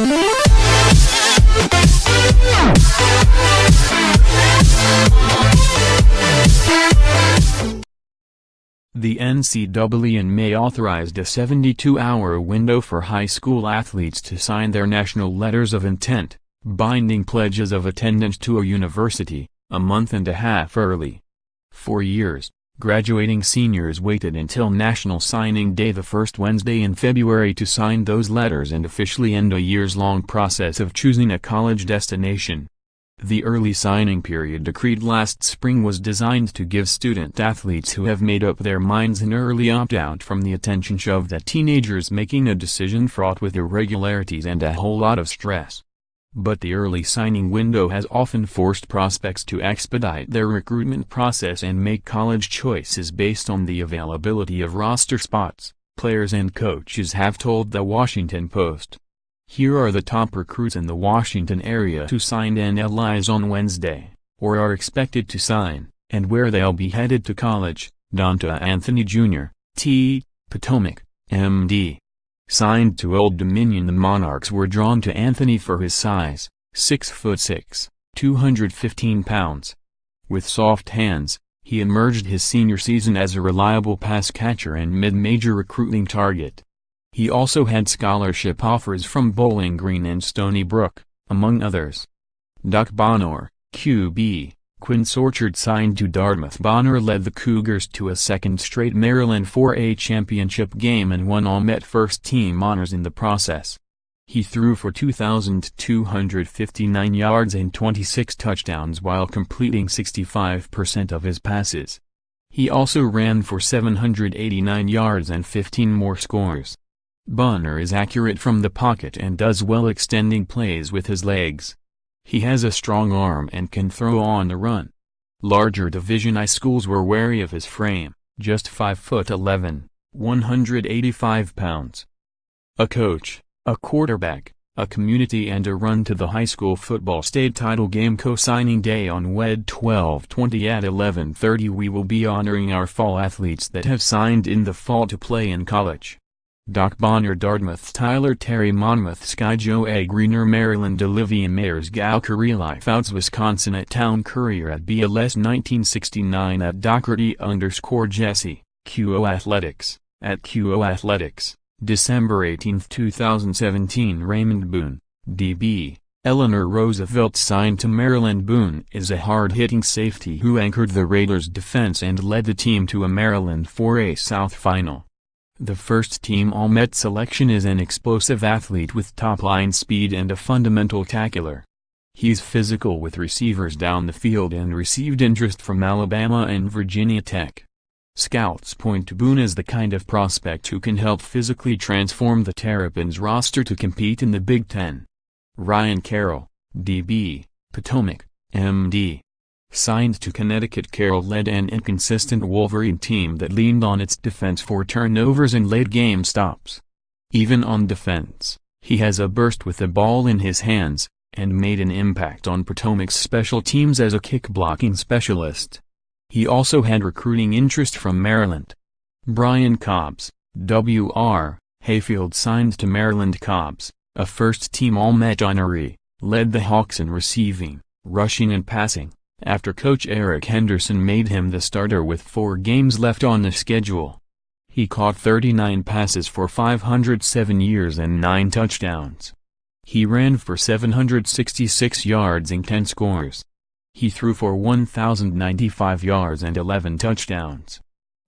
The NCAA in May authorized a 72-hour window for high school athletes to sign their national letters of intent, binding pledges of attendance to a university, a month and a half early. For years, graduating seniors waited until National Signing Day, the first Wednesday in February, to sign those letters and officially end a years-long process of choosing a college destination. The early signing period decreed last spring was designed to give student-athletes who have made up their minds an early opt-out from the attention shoved at teenagers making a decision fraught with irregularities and a whole lot of stress. But the early signing window has often forced prospects to expedite their recruitment process and make college choices based on the availability of roster spots, players and coaches have told The Washington Post. Here are the top recruits in the Washington area who signed NLIs on Wednesday, or are expected to sign, and where they'll be headed to college. Donta Anthony Jr., T., Potomac, M.D. Signed to Old Dominion. The Monarchs were drawn to Anthony for his size, 6'6", 215 pounds. With soft hands, he emerged his senior season as a reliable pass catcher and mid-major recruiting target. He also had scholarship offers from Bowling Green and Stony Brook, among others. Duck Bonner, QB, Quince Orchard signed to Dartmouth. Bonner led the Cougars to a second straight Maryland 4A championship game and won All-Met first-team honors in the process. He threw for 2,259 yards and 26 touchdowns while completing 65% of his passes. He also ran for 789 yards and 15 more scores. Bonner is accurate from the pocket and does well extending plays with his legs. He has a strong arm and can throw on the run. Larger Division I schools were wary of his frame, just 5'11", 185 pounds. A coach, a quarterback, a community and a run to the high school football state title game. Co-signing day on Wed 12/20 at 11:30. We will be honoring our fall athletes that have signed in the fall to play in college. Doc Bonner, Dartmouth. Tyler Terry, Monmouth. Sky Joe A. Greener, Maryland. Olivia Mayers, Gal Curry. Lifeouts, Wisconsin. At Town Courier at BLS 1969. At Doherty_Jesse, QO Athletics, at QO Athletics, December 18, 2017. Raymond Boone, DB. Eleanor Roosevelt signed to Maryland. Boone is a hard-hitting safety who anchored the Raiders' defense and led the team to a Maryland 4A South final. The first-team All-Met selection is an explosive athlete with top-line speed and a fundamental tackler. He's physical with receivers down the field and received interest from Alabama and Virginia Tech. Scouts point to Boone as the kind of prospect who can help physically transform the Terrapins roster to compete in the Big Ten. Ryan Carroll, DB, Potomac, M.D. Signed to Connecticut. Carroll led an inconsistent Wolverine team that leaned on its defense for turnovers and late-game stops. Even on defense, he has a burst with the ball in his hands, and made an impact on Potomac's special teams as a kick-blocking specialist. He also had recruiting interest from Maryland. Brian Cobbs, W.R., Hayfield signed to Maryland. Cobbs, a first-team All-Met honoree, led the Hawks in receiving, rushing and passing, after coach Eric Henderson made him the starter with 4 games left on the schedule. He caught 39 passes for 507 yards and 9 touchdowns. He ran for 766 yards and 10 scores. He threw for 1,095 yards and 11 touchdowns.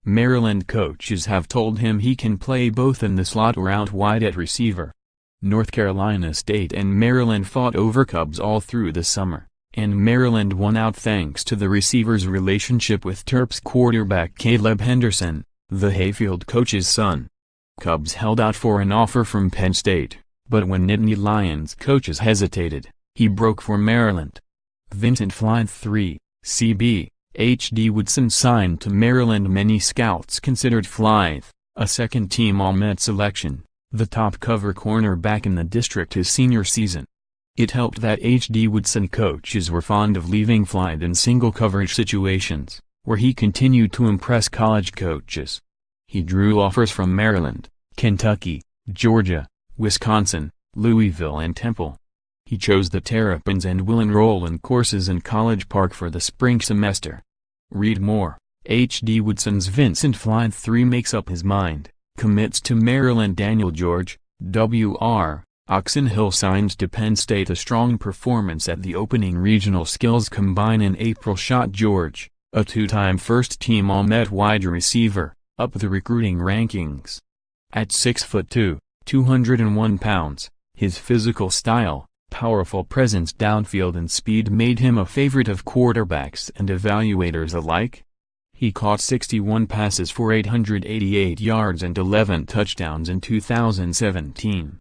Maryland coaches have told him he can play both in the slot or out wide at receiver. North Carolina State and Maryland fought over Cobbs all through the summer, and Maryland won out thanks to the receiver's relationship with Terps quarterback Caleb Henderson, the Hayfield coach's son. Cobbs held out for an offer from Penn State, but when Nittany Lions coaches hesitated, he broke for Maryland. Vincent Flythe III, CB, H.D. Woodson signed to Maryland. Many scouts considered Flythe, a second-team All-Met selection, the top cover cornerback in the district his senior season. It helped that H.D. Woodson coaches were fond of leaving Flythe in single coverage situations, where he continued to impress college coaches. He drew offers from Maryland, Kentucky, Georgia, Wisconsin, Louisville and Temple. He chose the Terrapins and will enroll in courses in College Park for the spring semester. Read more. H.D. Woodson's Vincent Flythe III makes up his mind, commits to Maryland. Daniel George, W.R., Oxon Hill signs to Penn State. A strong performance at the opening regional skills combine in April shot George, a two-time first-team All-Met wide receiver, up the recruiting rankings. At 6'2", 201 pounds, his physical style, powerful presence downfield and speed made him a favorite of quarterbacks and evaluators alike. He caught 61 passes for 888 yards and 11 touchdowns in 2017.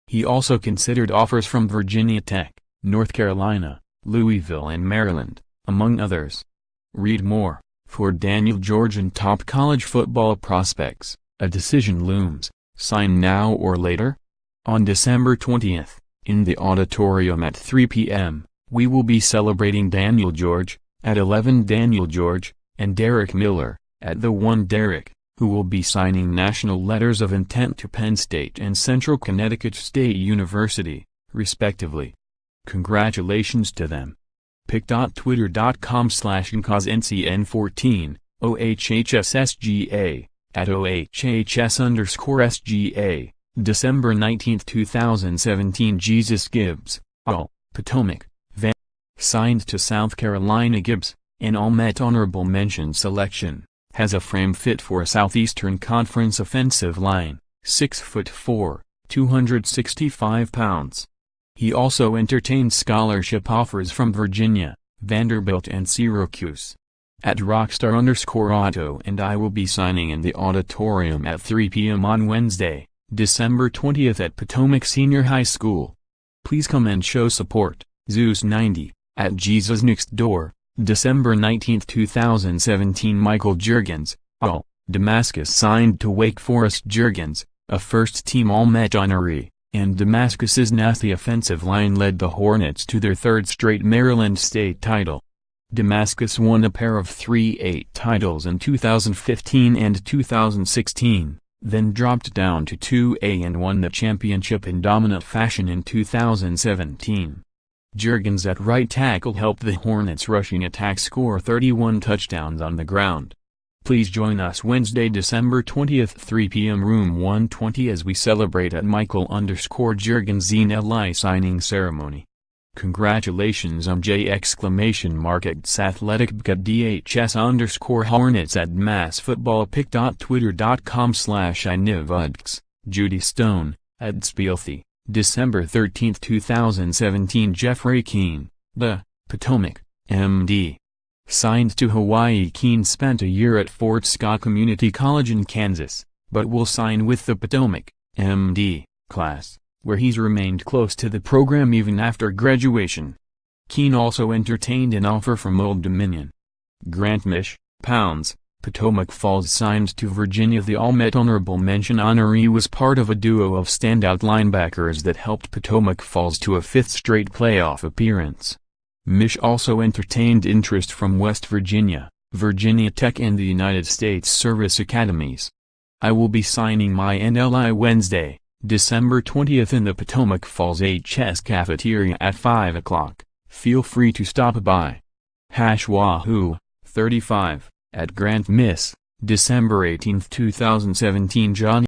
He also considered offers from Virginia Tech, North Carolina, Louisville and Maryland, among others. Read more. For Daniel George and top college football prospects, a decision looms. Sign now or later? On December 20th, in the auditorium at 3 p.m., we will be celebrating Daniel George, at 11 Daniel George, and Derek Miller, at the 1 Derek, who will be signing national letters of intent to Penn State and Central Connecticut State University, respectively. Congratulations to them. pic.twitter.com/ncosncn14, OHHSSGA, at OHHS_SGA, December 19, 2017. Jesus Gibbs, All, Potomac, Van. Signed to South Carolina. Gibbs, an All-Met honorable mention selection, has a frame fit for a Southeastern Conference offensive line, 6'4", 265 pounds. He also entertained scholarship offers from Virginia, Vanderbilt and Syracuse. At Rockstar_Auto and I will be signing in the auditorium at 3 p.m. on Wednesday, December 20th at Potomac Senior High School. Please come and show support. Zeus 90, at Jesus Next Door, December 19, 2017. Michael Juergens, All, Damascus signed to Wake Forest. Juergens, a first-team All-Met honoree, and Damascus's nasty offensive line led the Hornets to their third straight Maryland State title. Damascus won a pair of 3-8 titles in 2015 and 2016, then dropped down to 2A and won the championship in dominant fashion in 2017. Juergens at right tackle helped the Hornets' rushing attack score 31 touchdowns on the ground. Please join us Wednesday, December 20th, 3 p.m. room 120 as we celebrate at Michael_Juergens' NLI signing ceremony. Congratulations on J! Its athletic at DHS_Hornets at Mass Football. pic.twitter.com/inivudx, Judy Stone, at Spielthy, December 13, 2017. Jeffrey Keene, the Potomac, M.D. Signed to Hawaii. Keene spent a year at Fort Scott Community College in Kansas, but will sign with the Potomac, M.D. class, where he's remained close to the program even after graduation. Keene also entertained an offer from Old Dominion. Grant Mish, Pounds, Potomac Falls signed to Virginia. The All-Met honorable mention honoree was part of a duo of standout linebackers that helped Potomac Falls to a fifth straight playoff appearance. Mish also entertained interest from West Virginia, Virginia Tech and the United States Service Academies. I will be signing my NLI Wednesday, December 20th in the Potomac Falls HS cafeteria at 5 o'clock. Feel free to stop by. #Wahoo, 35, at Grant Miss, December 18, 2017. Johnny